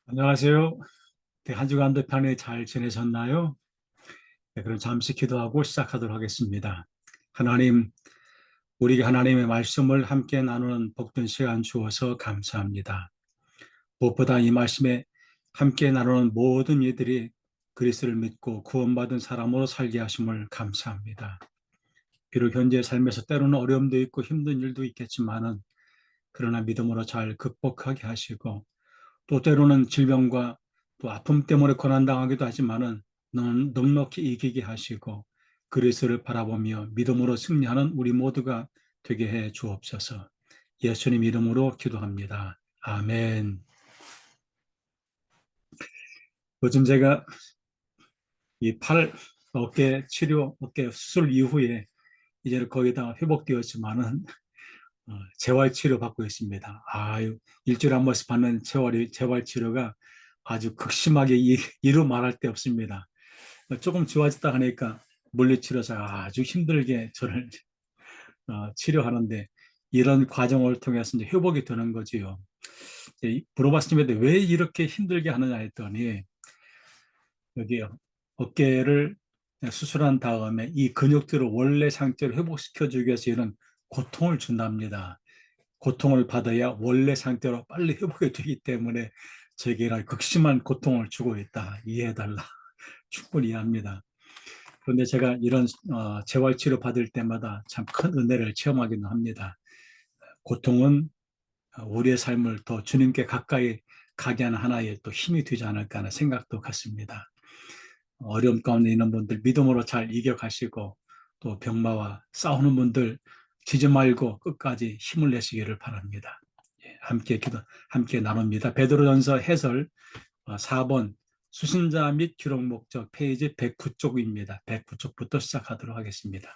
안녕하세요. 네, 한 주간도 편히 잘 지내셨나요? 네, 그럼 잠시 기도하고 시작하도록 하겠습니다. 하나님, 우리에게 하나님의 말씀을 함께 나누는 복된 시간 주어서 감사합니다. 무엇보다 이 말씀에 함께 나누는 모든 이들이 그리스도를 믿고 구원받은 사람으로 살게 하심을 감사합니다. 비록 현재 삶에서 때로는 어려움도 있고 힘든 일도 있겠지만은 그러나 믿음으로 잘 극복하게 하시고 또 때로는 질병과 또 아픔 때문에 고난당하기도 하지만은 넉넉히 이기게 하시고 그리스도를 바라보며 믿음으로 승리하는 우리 모두가 되게 해 주옵소서. 예수님 이름으로 기도합니다. 아멘. 요즘 제가 이 팔 어깨 치료, 어깨 수술 이후에 이제는 거의 다 회복되었지만은 재활 치료 받고 있습니다. 일주일에 한 번씩 받는 재활 치료가 아주 극심하게 이루 말할 데 없습니다. 조금 좋아졌다 하니까 물리치료사가 아주 힘들게 저를 치료하는데 이런 과정을 통해서 이제 회복이 되는 거지요. 물어봤습니다. 왜 이렇게 힘들게 하느냐 했더니 여기 어깨를 수술한 다음에 이 근육들을 원래 상태로 회복시켜 주기 위해서 이런 고통을 준답니다. 고통을 받아야 원래 상태로 빨리 회복이 되기 때문에 저에게 이런 극심한 고통을 주고 있다. 이해해달라. 충분히 이해합니다. 그런데 제가 이런 재활치료 받을 때마다 참 큰 은혜를 체험하기는 합니다. 고통은 우리의 삶을 더 주님께 가까이 가게 하는 하나의 또 힘이 되지 않을까 하는 생각도 갖습니다. 어려움 가운데 있는 분들 믿음으로 잘 이겨가시고 또 병마와 싸우는 분들 지지 말고 끝까지 힘을 내시기를 바랍니다. 함께 나눕니다. 베드로전서 해설 4번 수신자 및 기록 목적 페이지 109쪽입니다. 109쪽부터 시작하도록 하겠습니다.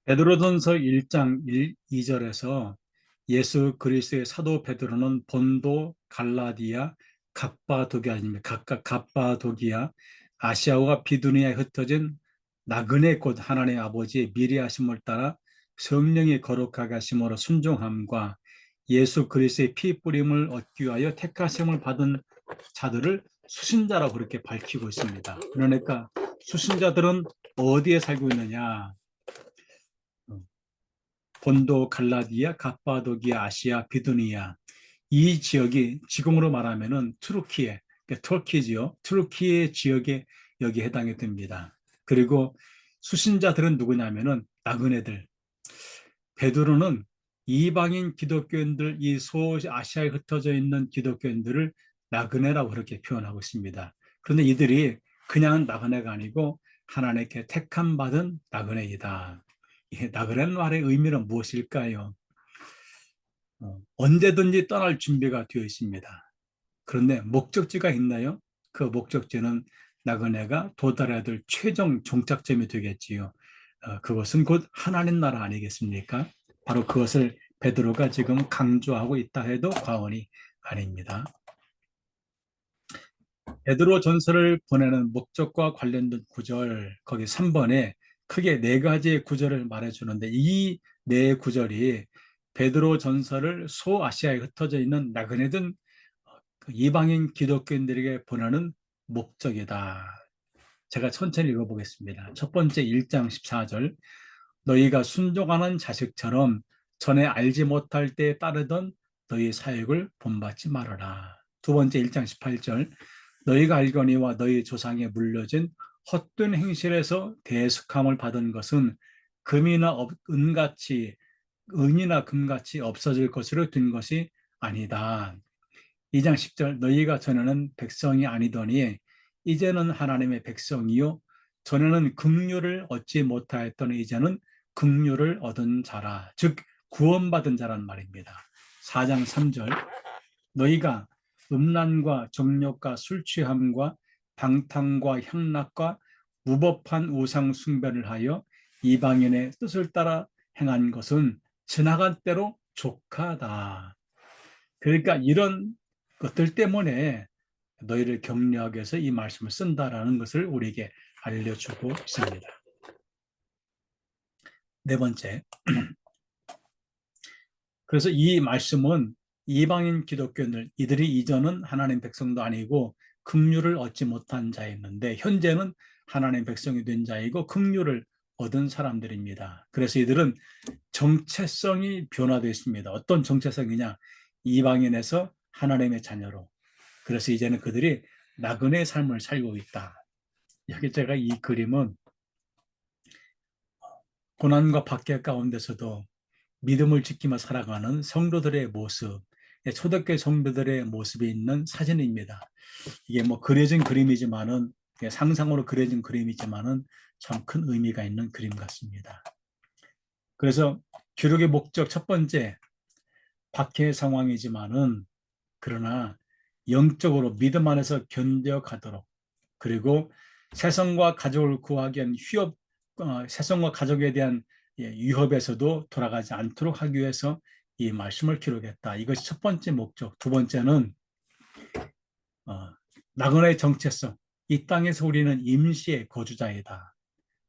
베드로전서 1장 1, 2절에서 예수 그리스도의 사도 베드로는 본도, 갈라디아, 갑바도기아입니다. 각각 갑바도기아, 아시아와 비두니아에 흩어진 나그네 곧 하나님의 아버지의 미리 하심을 따라 성령이 거룩하게 하심으로 순종함과 예수 그리스도의 피 뿌림을 얻기 위하여 택하심을 받은 자들을 수신자라고 그렇게 밝히고 있습니다. 그러니까 수신자들은 어디에 살고 있느냐? 본도, 갈라디아, 갑바도기아, 아시아, 비두니아 이 지역이 지금으로 말하면은 투르키예, 그러니까 터키지요. 투르키예 지역에 여기 해당이 됩니다. 그리고 수신자들은 누구냐면은 나그네들. 베드로는 이방인 기독교인들, 이 소아시아에 흩어져 있는 기독교인들을 나그네라고 그렇게 표현하고 있습니다. 그런데 이들이 그냥 나그네가 아니고 하나님께 택함 받은 나그네이다. 나그네는 말의 의미는 무엇일까요? 언제든지 떠날 준비가 되어 있습니다. 그런데 목적지가 있나요? 그 목적지는 나그네가 도달해야 될 최종 종착점이 되겠지요. 그것은 곧 하나님 나라 아니겠습니까? 바로 그것을 베드로가 지금 강조하고 있다 해도 과언이 아닙니다. 베드로 전서를 보내는 목적과 관련된 구절, 거기 3번에 크게 네 가지의 구절을 말해주는데 이 네 구절이 베드로 전서를 소아시아에 흩어져 있는 나그네든 그 이방인 기독교인들에게 보내는 목적이다. 제가 천천히 읽어보겠습니다. 첫 번째 1장 14절 너희가 순종하는 자식처럼 전에 알지 못할 때 따르던 너희 사역을 본받지 말아라. 두 번째 1장 18절 너희가 알거니와 너희 조상에 물려진 헛된 행실에서 대속함을 받은 것은 금이나 은같이 은이나 금같이 없어질 것으로 된 것이 아니다. 2장 10절 너희가 전에는 백성이 아니더니 이제는 하나님의 백성이요 전에는 긍휼을 얻지 못하였더니 이제는 긍휼을 얻은 자라 즉 구원받은 자란 말입니다. 4장 3절 너희가 음란과 정욕과 술 취함과 방탕과 향락과 무법한 우상 숭배를 하여 이방인의 뜻을 따라 행한 것은 지나간 때로 족하다. 그러니까 이런 것들 때문에 너희를 격려하기 위해서 이 말씀을 쓴다라는 것을 우리에게 알려주고 있습니다. 네 번째, 그래서 이 말씀은 이방인 기독교인들, 이들이 이전은 하나님 백성도 아니고 긍휼을 얻지 못한 자였는데 현재는 하나님 백성이 된 자이고 긍휼을 얻은 사람들입니다. 그래서 이들은 정체성이 변화되었습니다. 어떤 정체성이냐? 이방인에서 하나님의 자녀로. 그래서 이제는 그들이 나그네 삶을 살고 있다. 여기 제가 이 그림은 고난과 박해 가운데서도 믿음을 지키며 살아가는 성도들의 모습, 초대교회 성도들의 모습이 있는 사진입니다. 이게 뭐 그려진 그림이지만은 상상으로 그려진 그림이지만은 참 큰 의미가 있는 그림 같습니다. 그래서 기록의 목적 첫 번째, 박해 상황이지만은 그러나 영적으로 믿음 안에서 견뎌가도록, 그리고 세상과 가족을 구하기 위한 세상과 가족에 대한 위협에서도 돌아가지 않도록 하기 위해서 이 말씀을 기록했다. 이것이 첫 번째 목적. 두 번째는 나그네의 정체성. 이 땅에서 우리는 임시의 거주자이다.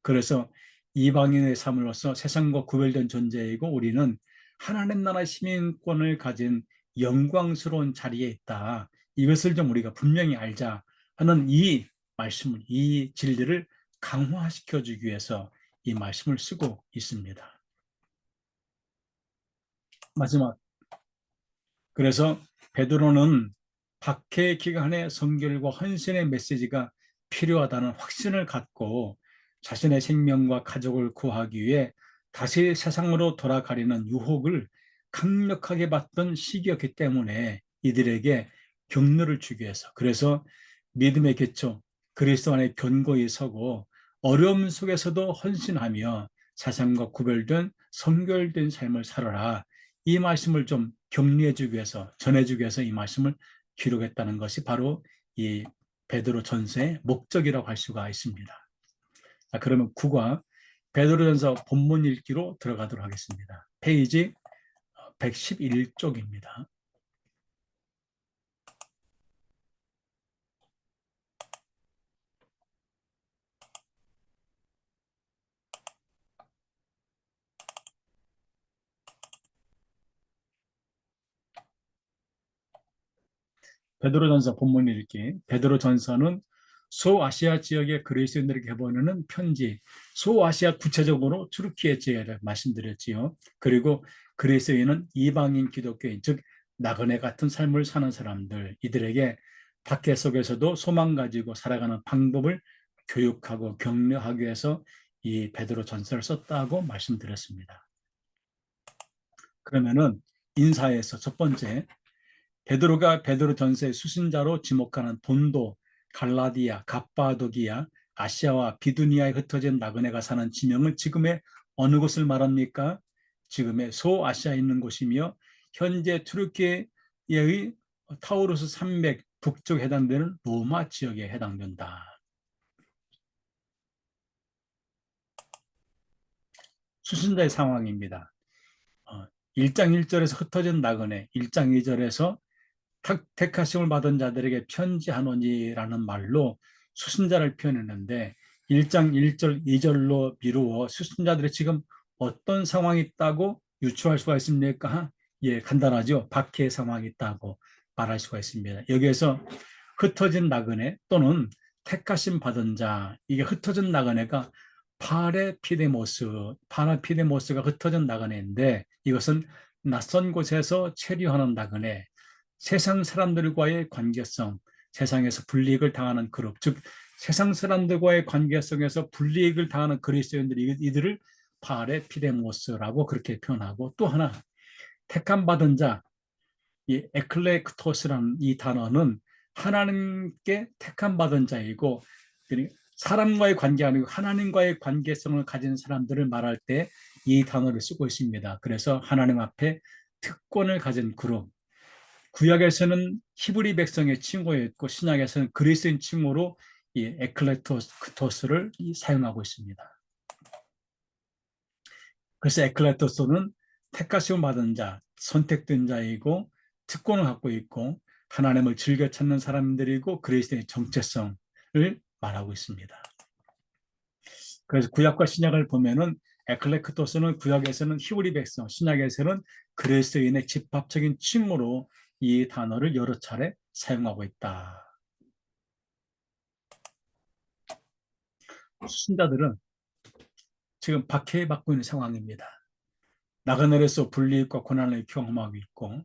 그래서 이방인의 삶으로서 세상과 구별된 존재이고 우리는 하나님 나라 시민권을 가진 영광스러운 자리에 있다. 이것을 좀 우리가 분명히 알자 하는 이 말씀을, 이 진리를 강화시켜 주기 위해서 이 말씀을 쓰고 있습니다. 마지막, 그래서 베드로는 박해 기간의 성결과 헌신의 메시지가 필요하다는 확신을 갖고 자신의 생명과 가족을 구하기 위해 다시 세상으로 돌아가려는 유혹을 강력하게 받던 시기였기 때문에 이들에게 격려를 주기 위해서, 그래서 믿음의 기초 그리스도 안에 견고히 서고 어려움 속에서도 헌신하며 세상과 구별된 성결된 삶을 살아라, 이 말씀을 좀 격려해 주기 위해서, 전해 주기 위해서 이 말씀을 기록했다는 것이 바로 이 베드로 전서의 목적이라고 할 수가 있습니다. 자, 그러면 9과 베드로전서 본문 읽기로 들어가도록 하겠습니다. 페이지 111쪽입니다. 베드로전서 본문 읽기. 베드로전서는 소아시아 지역의 그리스도인들에게 보내는 편지. 소아시아 구체적으로 투르키에 지역을 말씀드렸지요. 그리고 그리스도인은 이방인 기독교인, 즉 나그네 같은 삶을 사는 사람들, 이들에게 박해 속에서도 소망 가지고 살아가는 방법을 교육하고 격려하기 위해서 이 베드로 전서를 썼다고 말씀드렸습니다. 그러면은 인사에서 첫 번째, 베드로가 베드로 전서의 수신자로 지목하는 본도, 갈라디아, 갑바도기아, 아시아와 비두니아에 흩어진 나그네가 사는 지명은 지금의 어느 곳을 말합니까? 지금의 소아시아에 있는 곳이며 현재 투르키의 타우루스 산맥 북쪽에 해당되는 로마 지역에 해당된다. 수신자의 상황입니다. 1장 1절에서 흩어진 나그네, 1장 2절에서 택하심을 받은 자들에게 편지하노니라는 말로 수신자를 표현했는데 1장 1절 2절로 미루어 수신자들이 지금 어떤 상황이 있다고 유추할 수가 있습니까? 예, 간단하죠. 박해의 상황이 있다고 말할 수가 있습니다. 여기에서 흩어진 나그네 또는 택하심 받은 자, 이게 흩어진 나그네가 파레피데모스가 흩어진 나그네인데 이것은 낯선 곳에서 체류하는 나그네, 세상 사람들과의 관계성, 세상에서 불이익을 당하는 그룹, 즉 세상 사람들과의 관계성에서 불이익을 당하는 그리스도인들이 이들을 파레피데모스라고 그렇게 표현하고, 또 하나 택함 받은 자, 이 에클레크토스라는 이 단어는 하나님께 택함 받은 자이고 사람과의 관계 아니고 하나님과의 관계성을 가진 사람들을 말할 때 이 단어를 쓰고 있습니다. 그래서 하나님 앞에 특권을 가진 그룹, 구약에서는 히브리 백성의 칭호였고 신약에서는 그리스인 칭호로 이 에클레토스를 사용하고 있습니다. 그래서 에클레토스는 택하심을 받은 자, 선택된 자이고 특권을 갖고 있고 하나님을 즐겨 찾는 사람들이고 그리스도의 정체성을 말하고 있습니다. 그래서 구약과 신약을 보면은 에클레크토스는 구약에서는 히브리 백성, 신약에서는 그리스도인의 집합적인 칭호로 이 단어를 여러 차례 사용하고 있다. 신자들은 지금 박해받고 있는 상황입니다. 나그네로서 불이익과 고난을 경험하고 있고,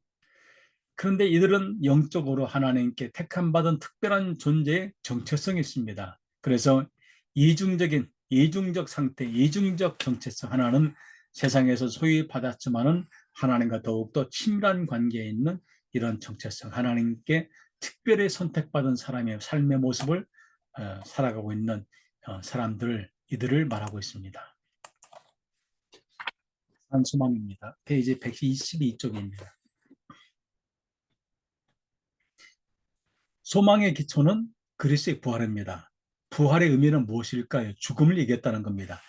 그런데 이들은 영적으로 하나님께 택함받은 특별한 존재의 정체성이 있습니다. 그래서 이중적 상태, 이중적 정체성 하나는 세상에서 소위 받았지만은 하나님과 더욱더 친밀한 관계에 있는 이런 정체성, 하나님께 특별히 선택받은 사람의 삶의 모습을 살아가고 있는 이들을 말하고 있습니다. 산수망입니다. 페이지 122쪽입니다. 소망의 기초는 그리스도의 부활입니다. 부활의 의미는 무엇일까요? 죽음을 이겼다는 겁니다.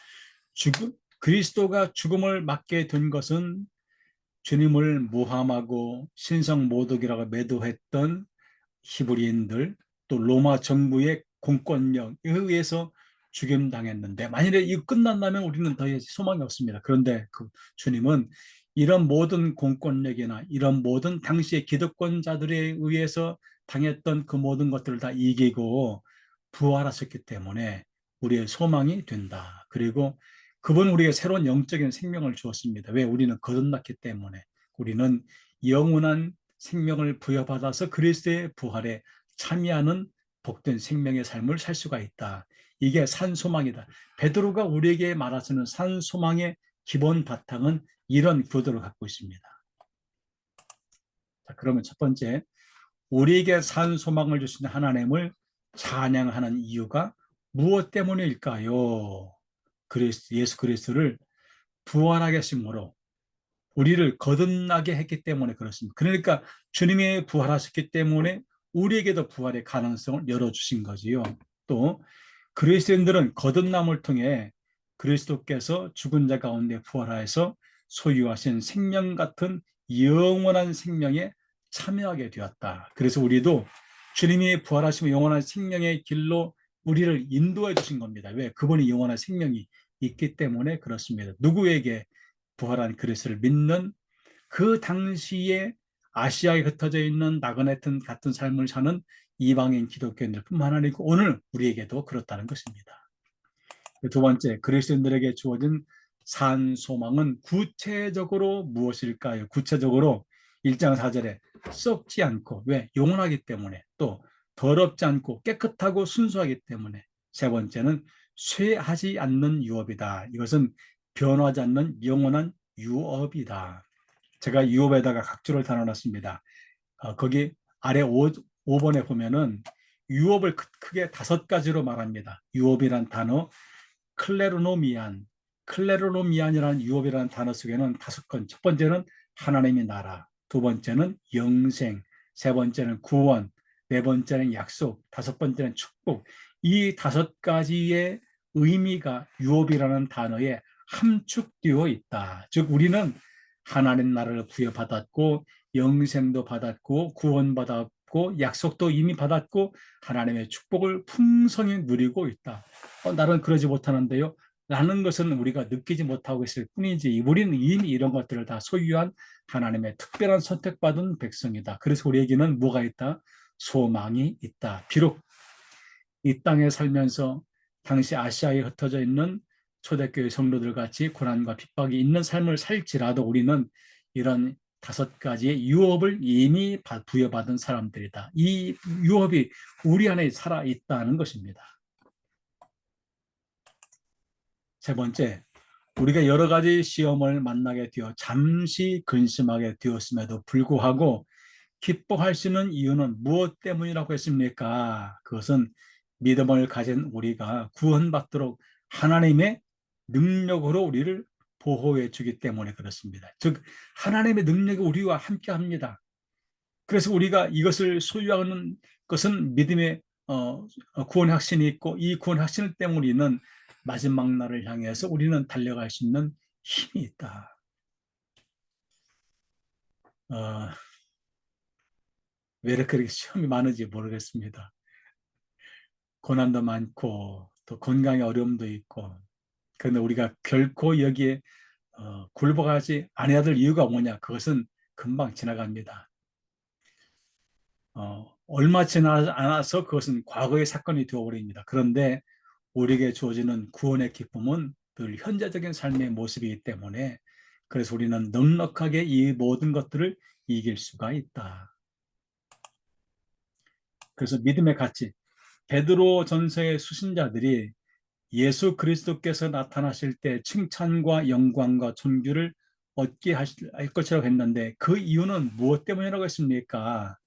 그리스도가 죽음을 맞게 된 것은 주님을 모함하고 신성모독이라고 매도했던 히브리인들, 또 로마 정부의 공권력에 의해서 죽임당했는데, 만일에 이거 끝난다면 우리는 더 이상 소망이 없습니다. 그런데 그 주님은 이런 모든 공권력이나 이런 모든 당시의 기득권자들에 의해서 당했던 그 모든 것들을 다 이기고 부활하셨기 때문에 우리의 소망이 된다. 그리고 그분 우리에게 새로운 영적인 생명을 주었습니다. 왜? 우리는 거듭났기 때문에. 우리는 영원한 생명을 부여받아서 그리스도의 부활에 참여하는 복된 생명의 삶을 살 수가 있다. 이게 산소망이다. 베드로가 우리에게 말하시는 산소망의 기본 바탕은 이런 교도를 갖고 있습니다. 자, 그러면 첫 번째, 우리에게 산소망을 주신 하나님을 찬양하는 이유가 무엇 때문일까요? 예수 그리스도를 부활하게 하심으로 우리를 거듭나게 했기 때문에 그렇습니다. 그러니까 주님이 부활하셨기 때문에 우리에게도 부활의 가능성을 열어주신 거지요. 또 그리스도인들은 거듭남을 통해 그리스도께서 죽은 자 가운데 부활하여서 소유하신 생명 같은 영원한 생명에 참여하게 되었다. 그래서 우리도 주님이 부활하시면 영원한 생명의 길로 우리를 인도해 주신 겁니다. 왜? 그분이 영원한 생명이 있기 때문에 그렇습니다. 누구에게? 부활한 그리스도를 믿는 그 당시에 아시아에 흩어져 있는 나그네 같은 삶을 사는 이방인 기독교인들 뿐만 아니고 오늘 우리에게도 그렇다는 것입니다. 두 번째, 그리스도인들에게 주어진 산 소망은 구체적으로 무엇일까요? 구체적으로 1장 4절에 썩지 않고, 왜? 영원하기 때문에, 또 더럽지 않고 깨끗하고 순수하기 때문에, 세 번째는 쇠하지 않는 유업이다. 이것은 변하지 않는 영원한 유업이다. 제가 유업에다가 각주를 달아놨습니다. 거기 아래 5번에 보면은 유업을 크게 5가지로 말합니다. 유업이란 단어, 클레르노미안, 클레르노미안이라는 유업이라는 단어 속에는 5건. 첫 번째는 하나님의 나라, 두 번째는 영생, 세 번째는 구원, 네 번째는 약속, 다섯 번째는 축복. 이 5가지의 의미가 유업이라는 단어에 함축되어 있다. 즉 우리는 하나님 나라를 부여받았고 영생도 받았고 구원받았고 약속도 이미 받았고 하나님의 축복을 풍성히 누리고 있다. 나는 그러지 못하는데요. 라는 것은 우리가 느끼지 못하고 있을 뿐이지 우리는 이미 이런 것들을 다 소유한 하나님의 특별한 선택받은 백성이다. 그래서 우리에게는 뭐가 있다? 소망이 있다. 비록 이 땅에 살면서 당시 아시아에 흩어져 있는 초대교회 성도들 같이 고난과 핍박이 있는 삶을 살지라도 우리는 이런 5가지의 유업을 이미 부여받은 사람들이다. 이 유업이 우리 안에 살아있다는 것입니다. 세 번째, 우리가 여러 가지 시험을 만나게 되어 잠시 근심하게 되었음에도 불구하고 기뻐할 수 있는 이유는 무엇 때문이라고 했습니까? 그것은 믿음을 가진 우리가 구원받도록 하나님의 능력으로 우리를 보호해 주기 때문에 그렇습니다. 즉 하나님의 능력이 우리와 함께 합니다. 그래서 우리가 이것을 소유하는 것은 믿음의 구원의 확신이 있고 이 구원의 확신 때문에 우리는 마지막 날을 향해서 우리는 달려갈 수 있는 힘이 있다. 어, 왜 이렇게 시험이 많은지 모르겠습니다. 고난도 많고 또 건강에 어려움도 있고 그런데 우리가 결코 여기에 굴복하지 아니해야 될 이유가 뭐냐? 그것은 금방 지나갑니다. 얼마 지나지 않아서 그것은 과거의 사건이 되어버립니다. 그런데 우리에게 주어지는 구원의 기쁨은 늘 현재적인 삶의 모습이기 때문에 그래서 우리는 넉넉하게 이 모든 것들을 이길 수가 있다. 그래서 믿음의 가치, 베드로 전서의 수신자들이 예수 그리스도께서 나타나실 때 칭찬과 영광과 존귀를 얻게 할 것이라고 했는데 그 이유는 무엇 때문이라고 했습니까?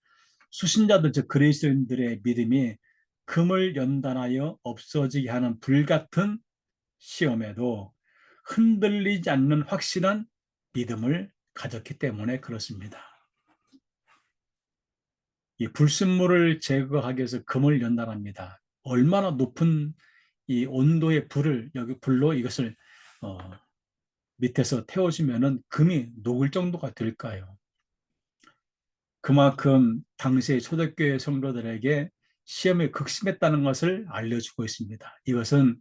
수신자들, 즉 그리스도인들의 믿음이 금을 연단하여 없어지게 하는 불같은 시험에도 흔들리지 않는 확실한 믿음을 가졌기 때문에 그렇습니다. 이 불순물을 제거하기 위해서 금을 연단합니다. 얼마나 높은 이 온도의 불을 여기 불로 이것을 밑에서 태워주면은 금이 녹을 정도가 될까요? 그만큼 당시의 초대교회 성도들에게 시험이 극심했다는 것을 알려주고 있습니다. 이것은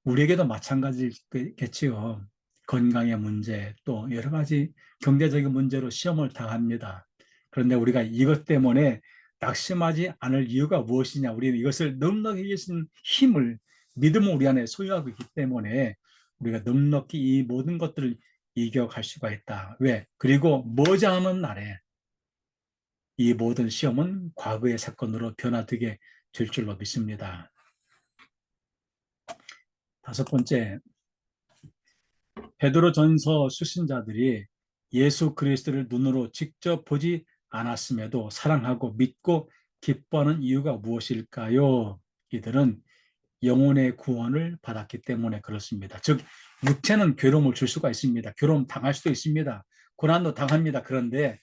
우리에게도 마찬가지겠지요. 건강의 문제, 또 여러 가지 경제적인 문제로 시험을 당합니다. 그런데 우리가 이것 때문에 낙심하지 않을 이유가 무엇이냐? 우리는 이것을 넉넉히 계신 힘을, 믿음을 우리 안에 소유하고 있기 때문에 우리가 넉넉히 이 모든 것들을 이겨갈 수가 있다. 왜? 그리고 머지않은 날에 이 모든 시험은 과거의 사건으로 변화되게 될 줄로 믿습니다. 다섯 번째, 베드로전서 수신자들이 예수 그리스도를 눈으로 직접 보지 않았음에도 사랑하고 믿고 기뻐하는 이유가 무엇일까요? 이들은 영혼의 구원을 받았기 때문에 그렇습니다. 즉 육체는 괴로움을 줄 수가 있습니다. 괴로움 당할 수도 있습니다. 고난도 당합니다. 그런데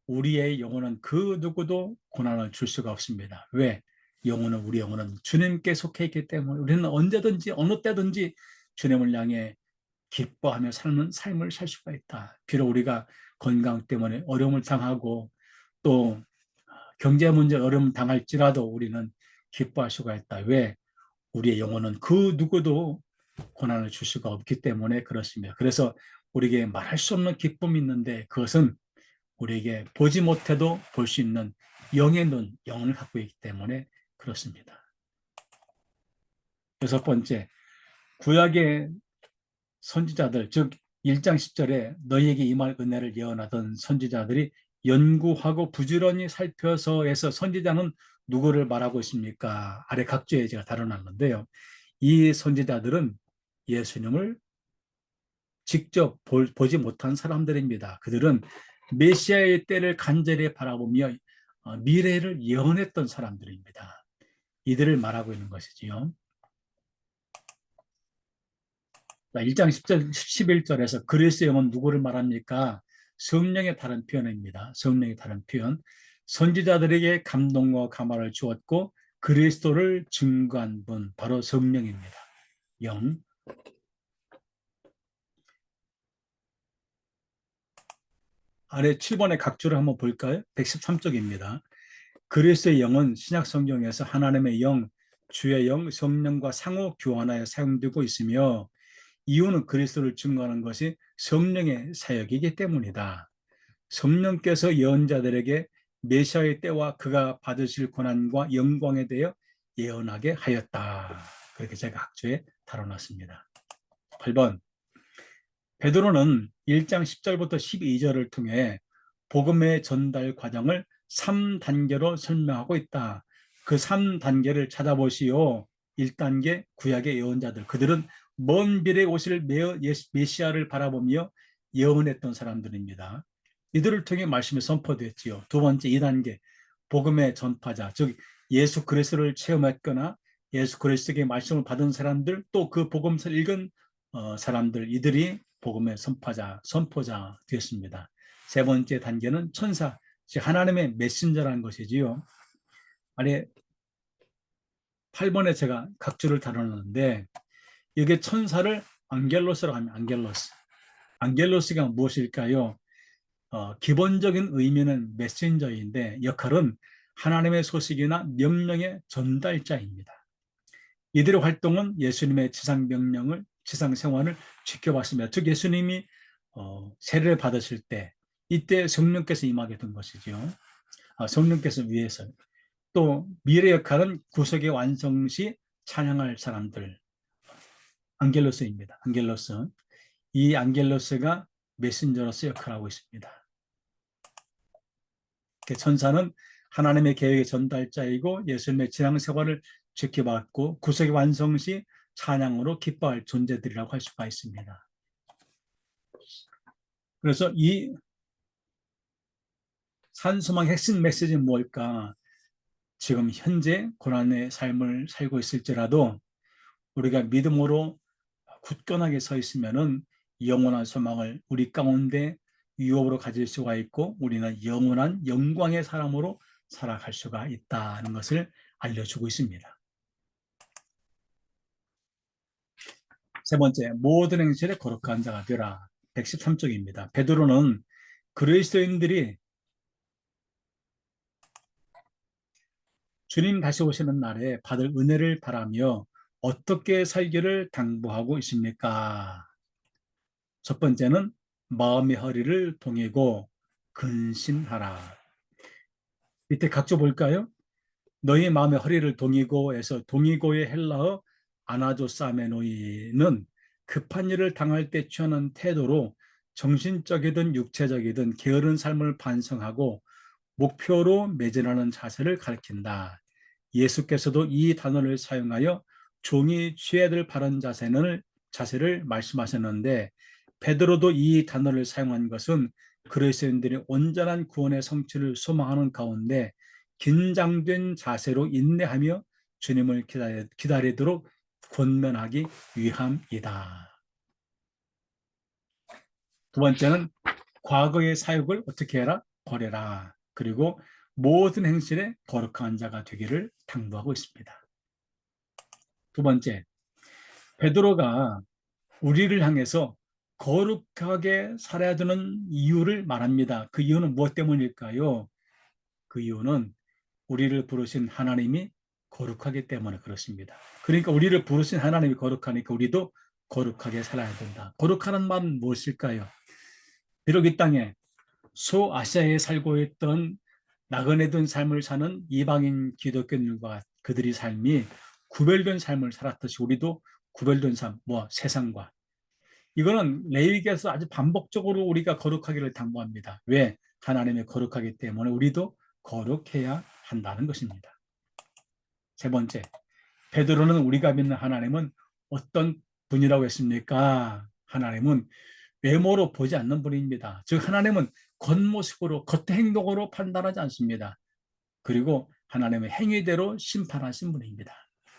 우리의 영혼은 그 누구도 고난을 줄 수가 없습니다. 왜? 우리 영혼은 주님께 속해 있기 때문에 우리는 언제든지 어느 때든지 주님을 향해 기뻐하며 삶을 살 수가 있다. 비록 우리가 건강 때문에 어려움을 당하고 또 경제 문제 어려움 당할지라도 우리는 기뻐할 수가 있다. 왜? 우리의 영혼은 그 누구도 고난을 줄 수가 없기 때문에 그렇습니다. 그래서 우리에게 말할 수 없는 기쁨이 있는데 그것은 우리에게 보지 못해도 볼 수 있는 영의 눈, 영을 갖고 있기 때문에 그렇습니다. 여섯 번째, 구약의 선지자들, 즉 1장 10절에 너희에게 임할 은혜를 예언하던 선지자들이 연구하고 부지런히 살펴서 해서 선지자는 누구를 말하고 있습니까? 아래 각주에 제가 다뤄놨는데요. 이 선지자들은 예수님을 직접 보지 못한 사람들입니다. 그들은 메시아의 때를 간절히 바라보며 미래를 예언했던 사람들입니다. 이들을 말하고 있는 것이지요. 1장 10절, 11절에서 그리스도의 영은 누구를 말합니까? 성령의 다른 표현입니다. 성령의 다른 표현. 선지자들에게 감동과 감화를 주었고 그리스도를 증거한 분, 바로 성령입니다. 영. 아래 7번의 각주를 한번 볼까요? 113쪽입니다. 그리스도의 영은 신약 성경에서 하나님의 영, 주의 영, 성령과 상호 교환하여 사용되고 있으며 이유는 그리스도를 증거하는 것이 성령의 사역이기 때문이다. 성령께서 예언자들에게 메시아의 때와 그가 받으실 고난과 영광에 대해 예언하게 하였다. 그렇게 제가 학주에 다뤄놨습니다. 8번, 베드로는 1장 10절부터 12절을 통해 복음의 전달 과정을 3단계로 설명하고 있다. 그 3단계를 찾아보시오. 1단계 구약의 예언자들. 그들은 먼 미래에 오실 메시아를 바라보며 예언했던 사람들입니다. 이들을 통해 말씀이 선포됐지요. 두 번째 2단계 복음의 전파자, 즉 예수 그리스도를 체험했거나 예수 그리스도의 말씀을 받은 사람들, 또 그 복음서를 읽은 사람들, 이들이 복음의 선포자 되었습니다. 세 번째 단계는 천사, 즉 하나님의 메신저라는 것이지요. 아래 8번에 제가 각주를 다루는데 이게 천사를 안겔로스라고 하면 안겔로스가 무엇일까요? 기본적인 의미는 메신저인데 역할은 하나님의 소식이나 명령의 전달자입니다. 이들의 활동은 예수님의 지상 명령을 지상 생활을 지켜봤습니다. 즉 예수님이 세례를 받으실 때 이때 성령께서 임하게 된 것이죠. 성령께서 위해서 또 미래 역할은 구속의 완성 시 찬양할 사람들 안겔로스입니다. 안겔로스 이 안겔로스가 메신저로서 역할하고 있습니다. 천사는 하나님의 계획의 전달자이고 예수님의 지상 생활을 지켜봤고 구속의 완성 시 찬양으로 기뻐할 존재들이라고 할 수가 있습니다. 그래서 이 산소망의 핵심 메시지는 뭘까? 지금 현재 고난의 삶을 살고 있을지라도 우리가 믿음으로 굳건하게 서 있으면은 영원한 소망을 우리 가운데 유업으로 가질 수가 있고 우리는 영원한 영광의 사람으로 살아갈 수가 있다는 것을 알려주고 있습니다. 세 번째, 모든 행실에 거룩한 자가 되라. 113쪽입니다. 베드로는 그리스도인들이 주님 다시 오시는 날에 받을 은혜를 바라며 어떻게 살기를 당부하고 있습니까? 첫 번째는 마음의 허리를 동이고 근신하라. 밑에 각조 볼까요? 너희 마음의 허리를 동이고에서 동이고의 헬라어 아나조사메노이는 급한 일을 당할 때 취하는 태도로 정신적이든 육체적이든 게으른 삶을 반성하고 목표로 매진하는 자세를 가리킨다. 예수께서도 이 단어를 사용하여 종이 취해야 될 바른 자세를 말씀하셨는데 베드로도 이 단어를 사용한 것은 그리스도인들이 온전한 구원의 성취를 소망하는 가운데 긴장된 자세로 인내하며 주님을 기다리도록 권면하기 위함이다. 두 번째는 과거의 사욕을 어떻게 해라? 버려라. 그리고 모든 행실에 거룩한 자가 되기를 당부하고 있습니다. 두 번째, 베드로가 우리를 향해서 거룩하게 살아야 되는 이유를 말합니다. 그 이유는 무엇 때문일까요? 그 이유는 우리를 부르신 하나님이 거룩하기 때문에 그렇습니다. 그러니까 우리를 부르신 하나님이 거룩하니까 우리도 거룩하게 살아야 된다. 거룩하는 말은 무엇일까요? 비록 이 땅에 소아시아에 살고 있던 나그네 든 삶을 사는 이방인 기독교인들과 그들의 삶이 구별된 삶을 살았듯이 우리도 구별된 삶, 세상과 이거는 레위기에서 아주 반복적으로 우리가 거룩하기를 당부합니다. 왜? 하나님의 거룩하기 때문에 우리도 거룩해야 한다는 것입니다. 세 번째, 베드로는 우리가 믿는 하나님은 어떤 분이라고 했습니까? 하나님은 외모로 보지 않는 분입니다. 즉 하나님은 겉모습으로 겉행동으로 판단하지 않습니다. 그리고 하나님의 행위대로 심판하신 분입니다.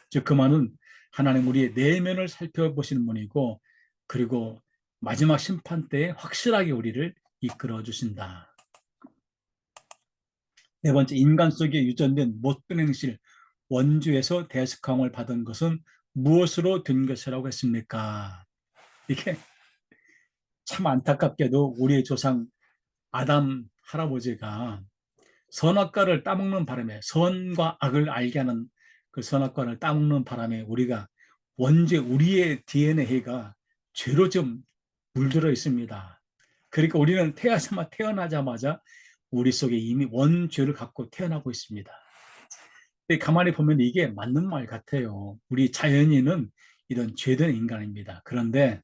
즉 그 말은 하나님 우리의 내면을 살펴보시는 분이고 그리고 마지막 심판 때에 확실하게 우리를 이끌어 주신다. 네 번째, 인간 속에 유전된 못된 행실, 원주에서 대속함을 받은 것은 무엇으로 된 것이라고 했습니까? 이게 참 안타깝게도 우리의 조상 아담 할아버지가 선악과를 따먹는 바람에 선과 악을 알게 하는 그 선악과를 따먹는 바람에 우리가 우리의 DNA가 죄로 좀 물들어 있습니다. 그러니까 우리는 태어나자마자 우리 속에 이미 원죄를 갖고 태어나고 있습니다. 가만히 보면 이게 맞는 말 같아요. 우리 자연인은 이런 죄된 인간입니다. 그런데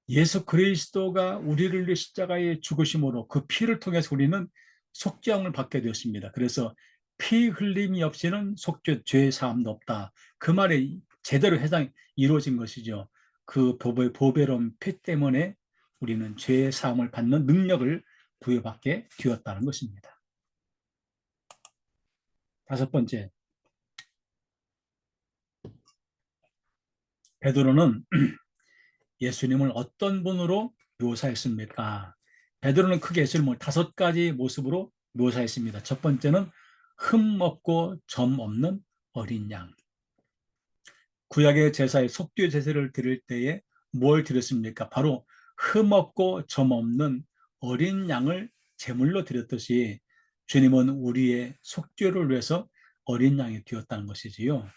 예수 그리스도가 우리를 위해 십자가에 죽으심으로 그 피를 통해서 우리는 속죄함을 받게 되었습니다. 그래서 피 흘림이 없이는 죄 사함도 없다. 그 말에 제대로 이루어진 것이죠. 그 보배로운 피 때문에 우리는 죄 사함을 받는 능력을 부여받게 되었다는 것입니다. 다섯 번째, 베드로는 예수님을 어떤 분으로 묘사했습니까? 베드로는 크게 예수님을 5가지 모습으로 묘사했습니다. 첫 번째는 흠없고 점 없는 어린 양. 구약의 제사에 속죄 제사를 드릴 때에 뭘 드렸습니까? 바로 흠없고 점 없는 어린 양을 제물로 드렸듯이 주님은 우리의 속죄를 위해서 어린 양이 되었다는 것이지요.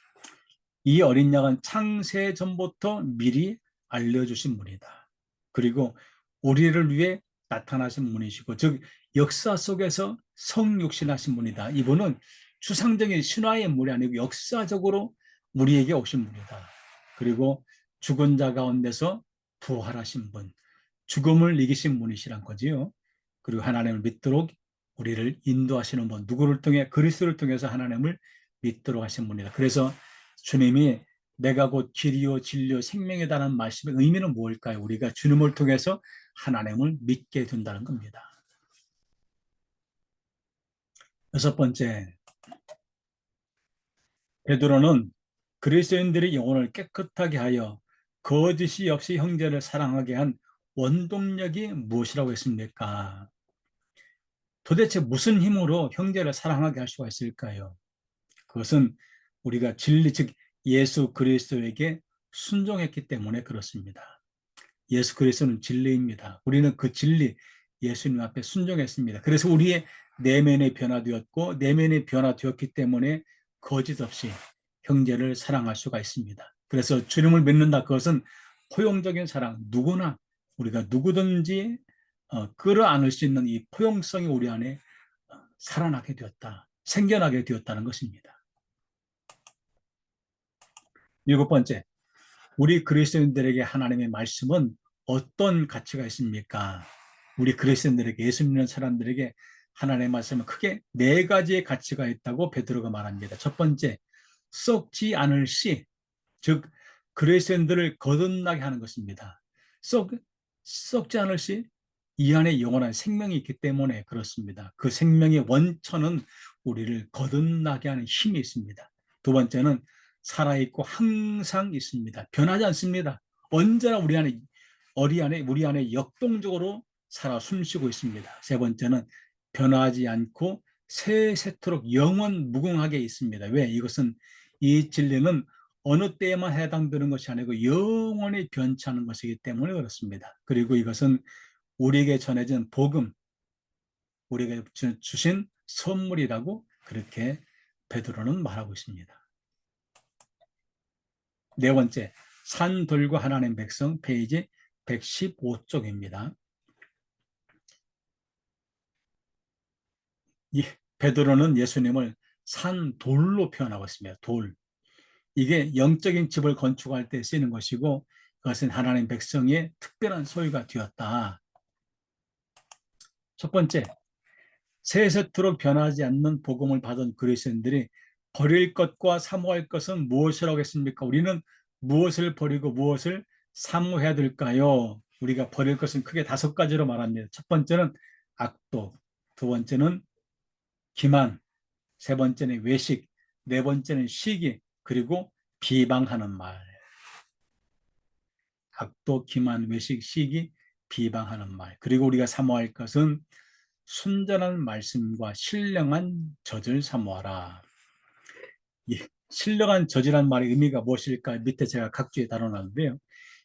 이 어린 양은 창세 전부터 미리 알려주신 분이다. 그리고 우리를 위해 나타나신 분이시고, 즉 역사 속에서 성육신하신 분이다. 이분은 추상적인 신화의 인물이 아니고 역사적으로 우리에게 오신 분이다. 그리고 죽은 자 가운데서 부활하신 분, 죽음을 이기신 분이시란 거지요. 그리고 하나님을 믿도록 우리를 인도하시는 분, 누구를 통해? 그리스도를 통해서 하나님을 믿도록 하신 분이다. 그래서 주님이 내가 곧 길이요 진리요 생명이다라는 말씀의 의미는 무엇일까요? 우리가 주님을 통해서 하나님을 믿게 된다는 겁니다. 여섯 번째, 베드로는 그리스도인들의 영혼을 깨끗하게 하여 거짓이 없이 형제를 사랑하게 한 원동력이 무엇이라고 했습니까? 도대체 무슨 힘으로 형제를 사랑하게 할 수가 있을까요? 그것은 우리가 진리, 즉 예수 그리스도에게 순종했기 때문에 그렇습니다. 예수 그리스도는 진리입니다. 우리는 그 진리, 예수님 앞에 순종했습니다. 그래서 우리의 내면이 변화되었고, 내면이 변화되었기 때문에 거짓 없이 형제를 사랑할 수가 있습니다. 그래서 주님을 믿는다, 그것은 포용적인 사랑, 누구나 우리가 누구든지 끌어안을 수 있는 이 포용성이 우리 안에 살아나게 되었다, 생겨나게 되었다는 것입니다. 일곱 번째, 우리 그리스도인들에게 하나님의 말씀은 어떤 가치가 있습니까? 우리 그리스도인들에게, 예수 믿는 사람들에게 하나님의 말씀은 크게 네 가지의 가치가 있다고 베드로가 말합니다. 첫 번째, 썩지 않을 씨, 즉 그리스도인들을 거듭나게 하는 것입니다. 썩지 않을 씨, 이 안에 영원한 생명이 있기 때문에 그렇습니다. 그 생명의 원천은 우리를 거듭나게 하는 힘이 있습니다. 두 번째는 살아있고 항상 있습니다. 변하지 않습니다. 언제나 우리 안에 역동적으로 살아 숨쉬고 있습니다. 세 번째는 변하지 않고 세세토록 영원 무궁하게 있습니다. 왜? 이것은, 이 진리는 어느 때에만 해당되는 것이 아니고 영원히 변치 않는 것이기 때문에 그렇습니다. 그리고 이것은 우리에게 전해진 복음, 우리에게 주신 선물이라고 그렇게 베드로는 말하고 있습니다. 네 번째, 산돌과 하나님 백성, 페이지 115쪽입니다. 베드로는 예수님을 산돌로 표현하고 있습니다. 돌. 이게 영적인 집을 건축할 때 쓰이는 것이고, 그것은 하나님 백성의 특별한 소유가 되었다. 첫 번째, 세세토록 변하지 않는 복음을 받은 그리스도인들이 버릴 것과 사모할 것은 무엇이라고 했습니까? 우리는 무엇을 버리고 무엇을 사모해야 될까요? 우리가 버릴 것은 크게 다섯 가지로 말합니다. 첫 번째는 악독, 두 번째는 기만, 세 번째는 외식, 네 번째는 시기, 그리고 비방하는 말. 악독, 기만, 외식, 시기, 비방하는 말. 그리고 우리가 사모할 것은 순전한 말씀과 신령한 젖을 사모하라. 신령한 젖이란 말의 의미가 무엇일까? 밑에 제가 각주에 다뤄놨는데요.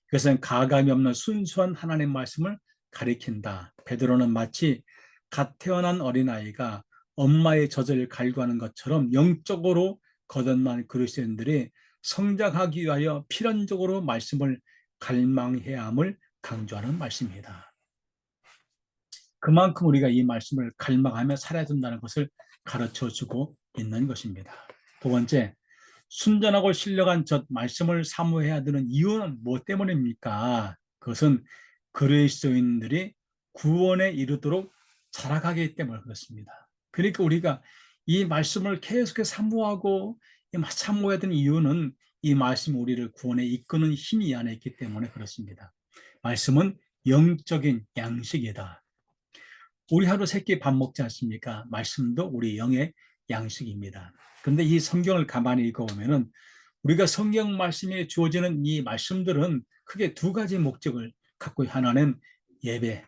그것은 가감이 없는 순수한 하나님의 말씀을 가리킨다. 베드로는 마치 갓 태어난 어린아이가 엄마의 젖을 갈구하는 것처럼 영적으로 거듭난 그리스도인들이 성장하기 위하여 필연적으로 말씀을 갈망해야 함을 강조하는 말씀입니다. 그만큼 우리가 이 말씀을 갈망하며 살아야 된다는 것을 가르쳐주고 있는 것입니다. 두 번째, 순전하고 신령한 젖 말씀을 사모해야 되는 이유는 무엇 때문입니까? 그것은 그리스도인들이 구원에 이르도록 자라가기 때문에 그렇습니다. 그러니까 우리가 이 말씀을 계속해서 사모하고 사모해야 되는 이유는 이 말씀이 우리를 구원에 이끄는 힘이 이 안에 있기 때문에 그렇습니다. 말씀은 영적인 양식이다. 우리 하루 세 끼 밥 먹지 않습니까? 말씀도 우리 영의 양식입니다. 그런데 이 성경을 가만히 읽어보면은 우리가 성경 말씀에 주어지는 이 말씀들은 크게 두 가지 목적을 갖고, 하나는 예배,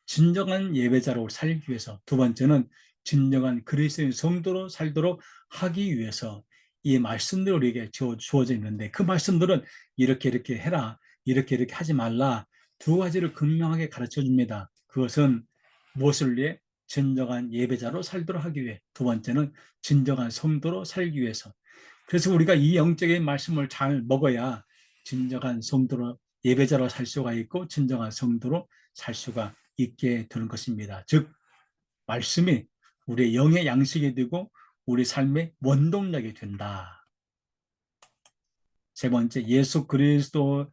진정한 예배자로 살기 위해서, 두 번째는 진정한 그리스도인 성도로 살도록 하기 위해서 이 말씀들이 우리에게 주어져 있는데, 그 말씀들은 이렇게 해라, 이렇게 하지 말라, 두 가지를 분명하게 가르쳐 줍니다. 그것은 무엇을 위해? 진정한 예배자로 살도록 하기 위해, 두 번째는 진정한 성도로 살기 위해서. 그래서 우리가 이 영적인 말씀을 잘 먹어야 진정한 성도로 예배자로 살 수가 있고 진정한 성도로 살 수가 있게 되는 것입니다. 즉 말씀이 우리의 영의 양식이 되고 우리 삶의 원동력이 된다. 세 번째, 예수 그리스도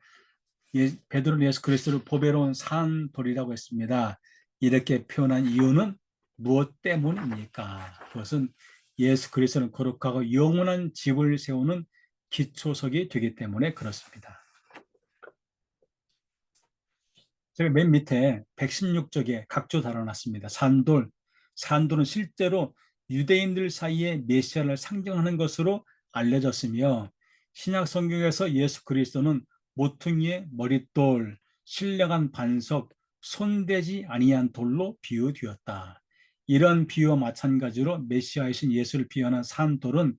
베드로는 예수 그리스도를 보배로운 산돌이라고 했습니다. 이렇게 표현한 이유는 무엇 때문입니까? 그것은 예수 그리스도는 거룩하고 영원한 집을 세우는 기초석이 되기 때문에 그렇습니다. 제가 맨 밑에 116쪽에 각조 달아놨습니다. 산돌. 산돌은 실제로 유대인들 사이에 메시아를 상징하는 것으로 알려졌으며 신약 성경에서 예수 그리스도는 모퉁이의 머릿돌, 신령한 반석, 손대지 아니한 돌로 비유되었다. 이런 비유와 마찬가지로 메시아이신 예수를 비유하는 산돌은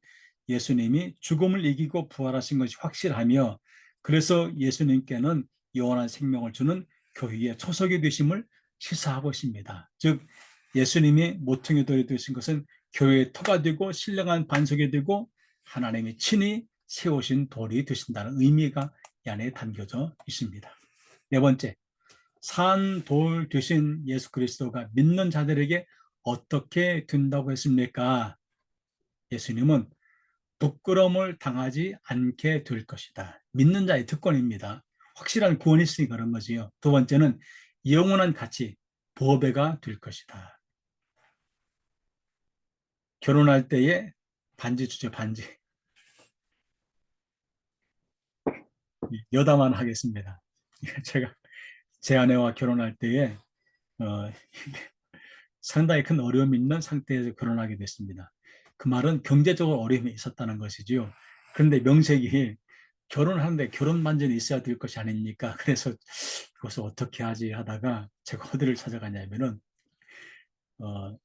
예수님이 죽음을 이기고 부활하신 것이 확실하며 그래서 예수님께는 영원한 생명을 주는 교회의 초석이 되심을 시사하고 있습니다. 즉 예수님이 모퉁이 돌이 되신 것은 교회의 터가 되고 신령한 반석이 되고 하나님이 친히 세우신 돌이 되신다는 의미가 이 안에 담겨져 있습니다. 네 번째, 산 돌 되신 예수 그리스도가 믿는 자들에게 어떻게 된다고 했습니까? 예수님은 부끄러움을 당하지 않게 될 것이다. 믿는 자의 특권입니다. 확실한 구원이 있으니 그런 거지요. 두 번째는 영원한 가치, 보배가 될 것이다. 결혼할 때에 반지 주죠, 반지. 여담만 하겠습니다. 제가 제 아내와 결혼할 때에 어, 상당히 큰 어려움이 있는 상태에서 결혼하게 됐습니다. 그 말은 경제적으로 어려움이 있었다는 것이지요. 그런데 명색이 결혼하는데 결혼 반지는 있어야 될 것이 아닙니까? 그래서 그것을 어떻게 하지 하다가 제가 어디를 찾아가냐면은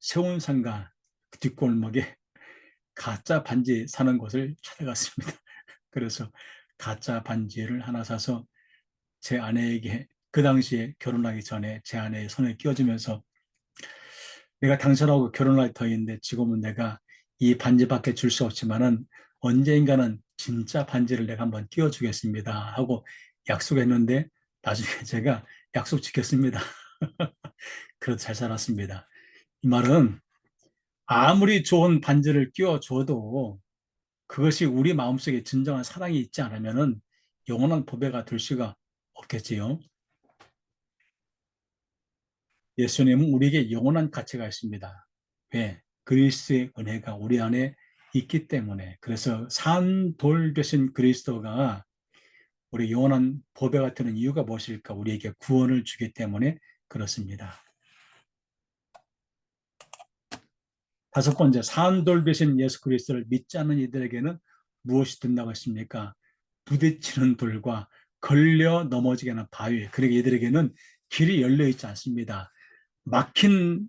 세운상가 뒷골목에 가짜 반지 사는 곳을 찾아갔습니다. 그래서 가짜 반지를 하나 사서 제 아내에게 그 당시에 결혼하기 전에 제 아내의 손에 끼워주면서 내가 당신하고 결혼할 터인데 지금은 내가 이 반지밖에 줄 수 없지만은 언젠가는 진짜 반지를 내가 한번 끼워주겠습니다 하고 약속했는데 나중에 제가 약속 지켰습니다. 그래도 잘 살았습니다. 이 말은 아무리 좋은 반지를 끼워줘도 그것이 우리 마음속에 진정한 사랑이 있지 않으면은 영원한 보배가 될 수가 없겠지요. 예수님은 우리에게 영원한 가치가 있습니다. 왜? 그리스도의 은혜가 우리 안에 있기 때문에. 그래서 산돌 되신 그리스도가 우리 영원한 보배가 되는 이유가 무엇일까? 우리에게 구원을 주기 때문에 그렇습니다. 다섯 번째, 산돌 되신 예수 그리스도를 믿지 않는 이들에게는 무엇이 된다고 했습니까? 부딪히는 돌과 걸려 넘어지게 하는 바위. 그러니까 이들에게는 길이 열려 있지 않습니다. 막힌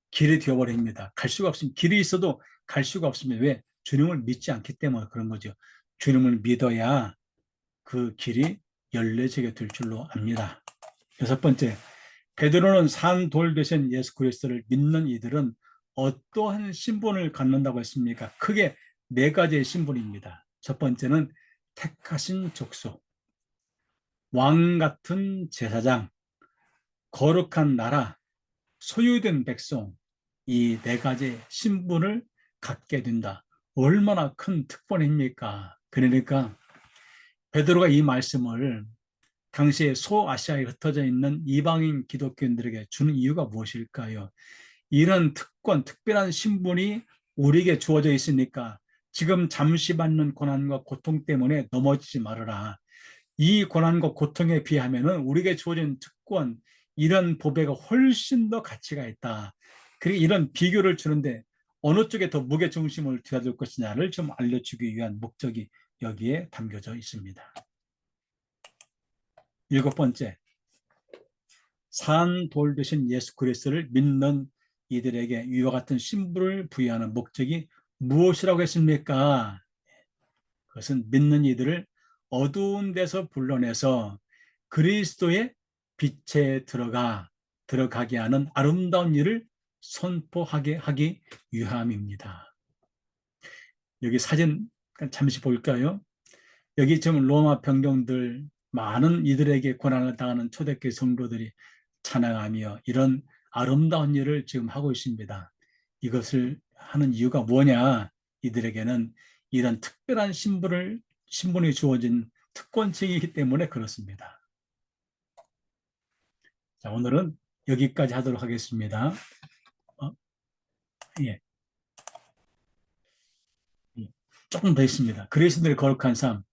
길이 되어버립니다. 갈 수가 없습니다. 길이 있어도 갈 수가 없습니다. 왜? 주님을 믿지 않기 때문에 그런 거죠. 주님을 믿어야 그 길이 열려지게 될 줄로 압니다. 여섯 번째, 베드로는 산 돌 되신 예수 그리스도를 믿는 이들은 어떠한 신분을 갖는다고 했습니까? 크게 네 가지의 신분입니다. 첫 번째는 택하신 족속, 왕 같은 제사장, 거룩한 나라, 소유된 백성, 이 네 가지 신분을 갖게 된다. 얼마나 큰 특권입니까? 그러니까 베드로가 이 말씀을 당시에 소아시아에 흩어져 있는 이방인 기독교인들에게 주는 이유가 무엇일까요? 이런 특권, 특별한 신분이 우리에게 주어져 있으니까 지금 잠시 받는 고난과 고통 때문에 넘어지지 말아라. 이 고난과 고통에 비하면 우리에게 주어진 특권, 이런 보배가 훨씬 더 가치가 있다. 그리고 이런 비교를 주는데 어느 쪽에 더 무게중심을 두어야 될 것이냐를 좀 알려주기 위한 목적이 여기에 담겨져 있습니다. 일곱 번째, 산 돌 되신 예수 그리스도를 믿는 이들에게 이와 같은 신분을 부여하는 목적이 무엇이라고 했습니까? 그것은 믿는 이들을 어두운 데서 불러내서 그리스도의 빛에 들어가게 하는 아름다운 일을 선포하게 하기 위함입니다. 여기 사진 잠시 볼까요? 여기 지금 로마 병정들 많은 이들에게 고난을 당하는 초대교회 성도들이 찬양하며 이런 아름다운 일을 지금 하고 있습니다. 이것을 하는 이유가 뭐냐? 이들에게는 이런 특별한 신분이 주어진 특권층이기 때문에 그렇습니다. 자, 오늘은 여기까지 하도록 하겠습니다. 예. 예. 조금 더 있습니다. 그리스도의 거룩한 삶.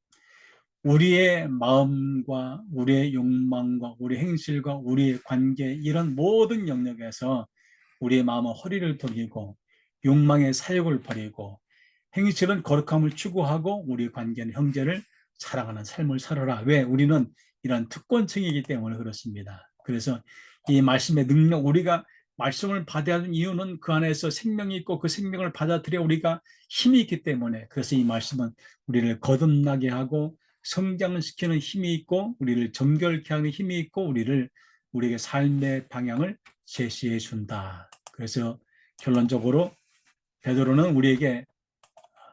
우리의 마음과 우리의 욕망과 우리의 행실과 우리의 관계 이런 모든 영역에서 우리의 마음은 허리를 돌리고 욕망의 사욕을 버리고 행실은 거룩함을 추구하고 우리 관계는 형제를 사랑하는 삶을 살아라. 왜? 우리는 이런 특권층이기 때문에 그렇습니다. 그래서 이 말씀의 능력, 우리가 말씀을 받아야 하는 이유는 그 안에서 생명이 있고 그 생명을 받아들여 우리가 힘이 있기 때문에 그래서 이 말씀은 우리를 거듭나게 하고 성장을 시키는 힘이 있고 우리를 정결케 하는 힘이 있고 우리에게 삶의 방향을 제시해 준다. 그래서 결론적으로 베드로는 우리에게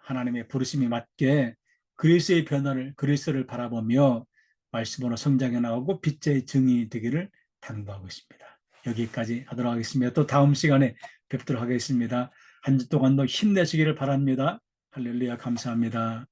하나님의 부르심이 맞게 그리스도의 변화를 그리스도를 바라보며 말씀으로 성장해 나가고 빛의 증이 되기를 당부하고 있습니다. 여기까지 하도록 하겠습니다. 또 다음 시간에 뵙도록 하겠습니다. 한 주 동안도 힘내시기를 바랍니다. 할렐루야, 감사합니다.